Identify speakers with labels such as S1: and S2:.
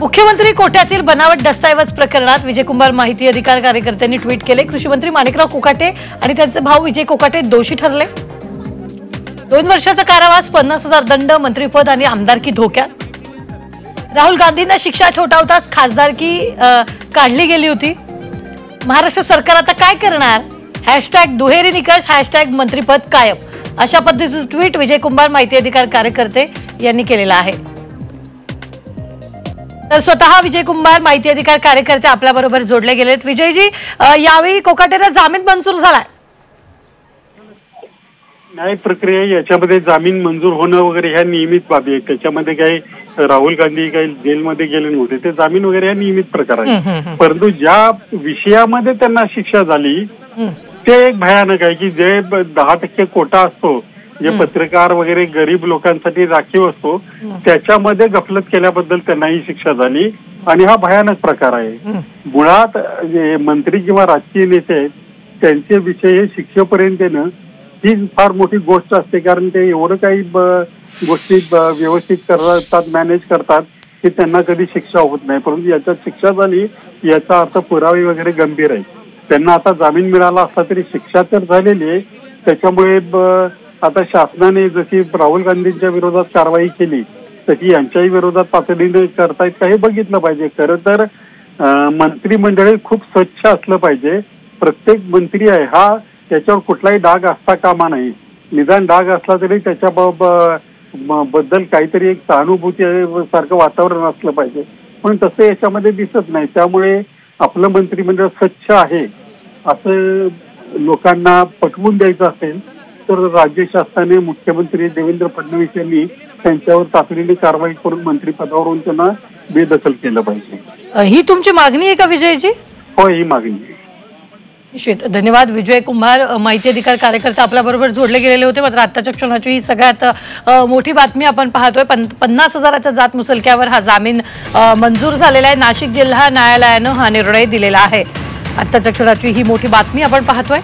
S1: मुख्यमंत्री कोट्यातील बनावट दस्तऐवज प्रकरणात विजयकुमार माहिती अधिकार कार्यकर्त्यांनी ट्विट केले। कृषी मंत्री माणिकराव कोकाटे आणि त्यांचे भाऊ विजय कोकाटे दोषी ठरले। 2 वर्षाचा कारावास, 50,000 दंड, मंत्रिपद आणि आमदारकी धोक्यात। राहुल गांधींना शिक्षा ठोठावताच खासदारकी काढली गेली होती। महाराष्ट्र सरकार आता काय करणार? #दुहेरी निकष, #मंत्रिपद कायम, अशा पद्धतीचं ट्विट विजयकुमार माहिती अधिकार कार्यकर्ते यांनी केलेलं आहे। तर स्वतः विजयकुमार माहिती अधिकार कार्यकर्ते आपल्या बरोबर जोडले गेलेत। विजयजी, यावेळी कोकाटेला जामीन मंजूर झालाय।
S2: न्याय प्रक्रिया याच्यामध्ये जामीन मंजूर होणं वगैरे ह्या नियमित बाबी आहेत। त्याच्यामध्ये काही राहुल गांधी काही जेलमध्ये गेले नव्हते, ते जामीन वगैरे ह्या नियमित प्रकार आहे। परंतु ज्या विषयामध्ये त्यांना शिक्षा झाली ते एक भयानक आहे की जे 10% कोटा असतो, जे पत्रकार वगैरे गरीब लोकांसाठी राखीव असतो, त्याच्यामध्ये गफलत केल्याबद्दल त्यांना ही शिक्षा झाली आणि हा भयानक प्रकार आहे। मुळात मंत्री किंवा राजकीय नेते त्यांचे विषय हे शिक्षेपर्यंत येणं ही फार मोठी गोष्ट असते, कारण ते एवढं काही गोष्टी व्यवस्थित करतात, मॅनेज करतात की त्यांना कधी शिक्षा होत नाही। परंतु याच्यात शिक्षा झाली याचा अर्थ पुरावे वगैरे गंभीर आहे। त्यांना आता जामीन मिळाला असला तरी शिक्षा तर झालेली आहे। त्याच्यामुळे आता शासनाने जशी राहुल गांधींच्या विरोधात कारवाई केली तशी यांच्याही विरोधात तातडीने करतायत का हे बघितलं पाहिजे। खरं तर मंत्रिमंडळ खूप स्वच्छ असलं पाहिजे। प्रत्येक मंत्री आहे हा त्याच्यावर कुठलाही डाग असता कामा नाही। निदान डाग असला तरी त्याच्या बद्दल काहीतरी एक सहानुभूती सारखं वातावरण असलं पाहिजे, पण तसं याच्यामध्ये दिसत नाही। त्यामुळे आपलं मंत्रिमंडळ स्वच्छ आहे असं लोकांना पटवून द्यायचं असेल तर राज्य शासनाने मुख्यमंत्री देवेंद्र फडणवीस यांनी त्यांच्यावर तातडीने कारवाई करून मंत्रिपदावरून त्यांना बेदखल केलं पाहिजे।
S1: ही तुमची मागणी आहे का विजयजी?
S2: हो, ही मागणी आहे।
S1: निश्चित धन्यवाद। विजयकुमार माहिती अधिकार कार्यकर्ते आपल्या बरोबर जोडले गेलेले होते। मात्र आताच्या क्षणाची ही सगळ्यात मोठी बातमी आपण पाहतोय। 50,000च्या जात मुसलक्यावर हा जामीन मंजूर झालेला आहे। नाशिक जिल्हा न्यायालयानं हा निर्णय दिलेला आहे। आताच्या क्षणाची ही मोठी बातमी आपण पाहतोय।